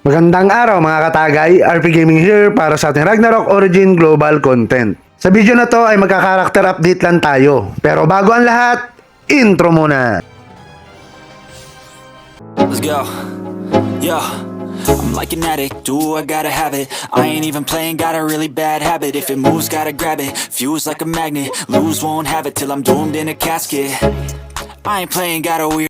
Magandang araw mga katagay, RP Gaming here para sa ating Ragnarok Origin Global Content. Sa video na to ay magka-character update lang tayo. Pero bago ang lahat, intro muna. Let's go. Yo, I'm like an addict, do I gotta have it. I ain't even playing, got a really bad habit. If it moves, gotta grab it, fuse like a magnet. Lose, won't have it till I'm doomed in a casket. I ain't playing, got a weird.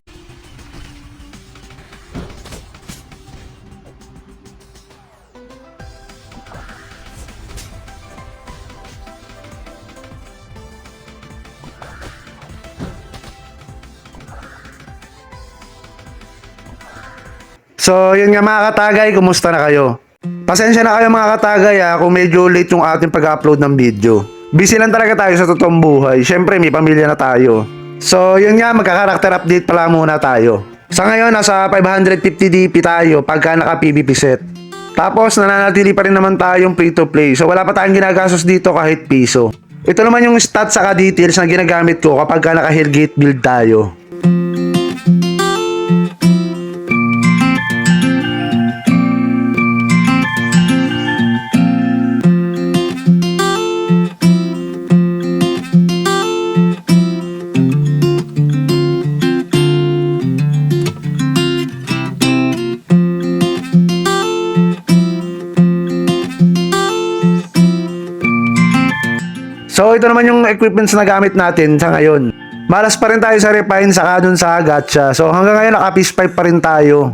So yun nga mga katagay, kumusta na kayo? Pasensya na kayo mga katagay kung medyo late yung ating pag-upload ng video. Busy lang talaga tayo sa totoong buhay, syempre may pamilya na tayo. So yun nga, magka-character update pala muna tayo. Sa ngayon, nasa 550 DP tayo pagka naka-PvP set. Tapos nananatili pa rin naman tayong free to play, so wala pa tayong ginagastos dito kahit piso. Ito naman yung stats saka details na ginagamit ko kapag naka-Hellgate build tayo. So ito naman yung equipments na gamit natin sa ngayon. Malas pa rin tayo sa refine saka dun sa gacha. So hanggang ngayon naka piece 5 pa rin tayo.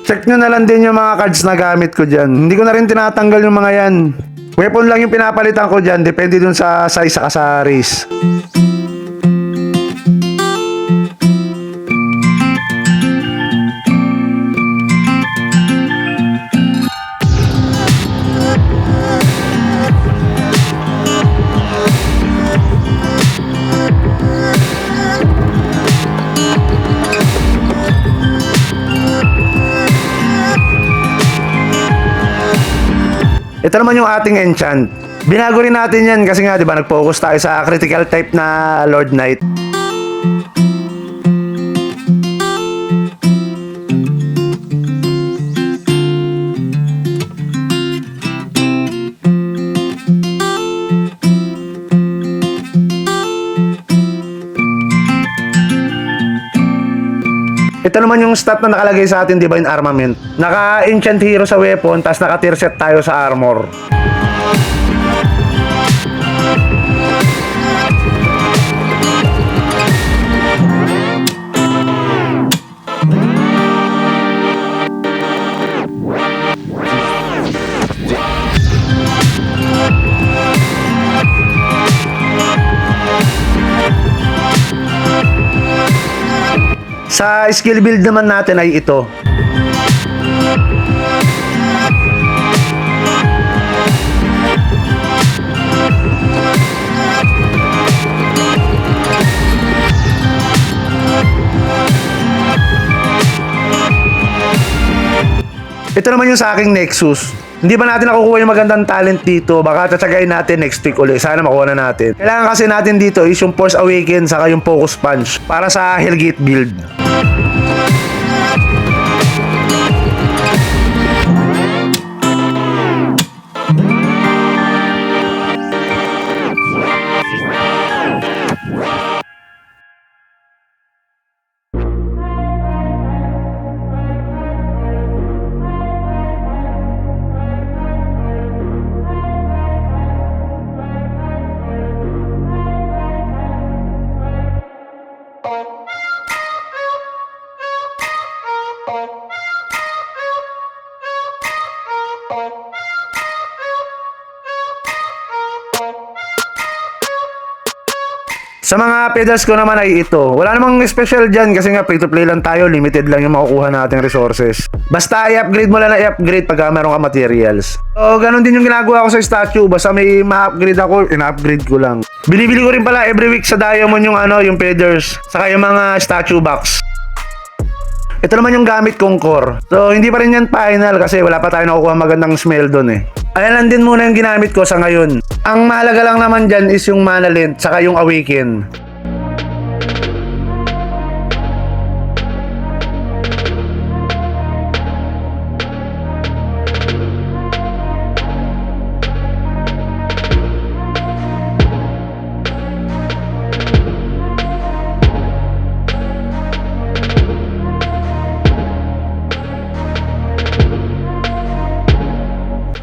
Check nyo na lang din yung mga cards na gamit ko dyan. Hindi ko na rin tinatanggal yung mga yan. Weapon lang yung pinapalitan ko dyan. Depende dun sa size saka sa race. Ito naman yung ating enchant. Binago rin natin yan kasi nga 'di ba nag-focus tayo sa critical type na Lord Knight. Ito naman yung stat na nakalagay sa ating Divine Armament. Naka-enchant hero sa weapon, tas naka-tier set tayo sa armor. Sa skill build naman natin ay ito. Ito naman yung sa aking Nexus. Hindi ba natin nakukuha yung magandang talent dito? Baka tatsagain natin next week ulit. Sana makuha na natin. Kailangan kasi natin dito is yung Force Awaken saka yung Focus Punch para sa Hellgate build. Sa mga pedals ko naman ay ito. Wala namang special dyan kasi nga free to play lang tayo. Limited lang yung makukuha nating resources. Basta i-upgrade mo lang na i-upgrade pag meron ka materials. So ganun din yung ginagawa ko sa statue. Basta may ma-upgrade ako, ina-upgrade ko lang. Binibili ko rin pala every week sa Diamond yung yung feathers. Saka yung mga statue box. Ito naman yung gamit kong core. So hindi pa rin yan final kasi wala pa tayo nakukuha magandang smell dun eh. Ayan lang din muna yung ginamit ko sa ngayon. Ang mahalaga lang naman dyan is yung mana length saka yung awaken.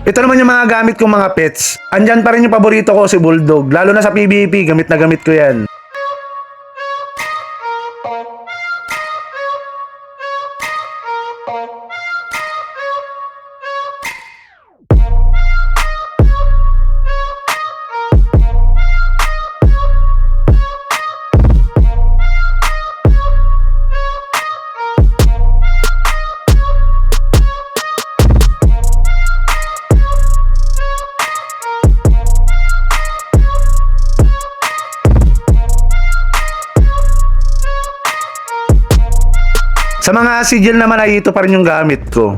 Ito naman yung mga gamit kong mga pets. Andyan pa rin yung paborito ko, si Bulldog. Lalo na sa PvP, gamit na gamit ko yan. Sa mga sigil naman ay ito pa rin yung gamit ko.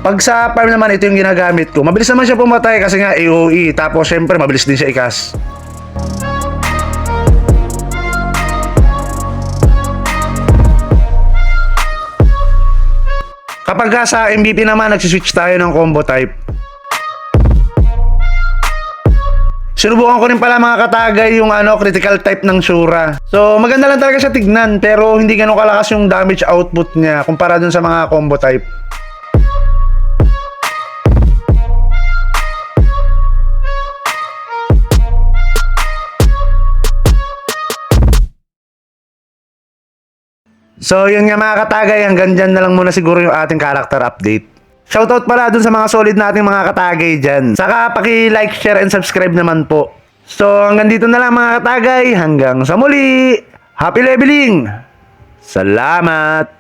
Pag sa farm naman, ito yung ginagamit ko. Mabilis naman siya pumatay kasi nga AOE. Tapos syempre mabilis din siya ikas. Kapag sa MVP naman, nagsiswitch tayo ng combo type. Sinubukan ko rin pala mga katagay yung critical type ng Shura. So maganda lang talaga siya tignan pero hindi ganun kalakas yung damage output niya kumpara dun sa mga combo type. So yun nga mga katagay, hanggang dyan na lang muna siguro yung ating character update. Shoutout pala dun sa mga solid nating mga katagay dyan. Saka paki-like, share, and subscribe naman po. So hanggang dito na lang mga katagay, hanggang sa muli! Happy leveling! Salamat!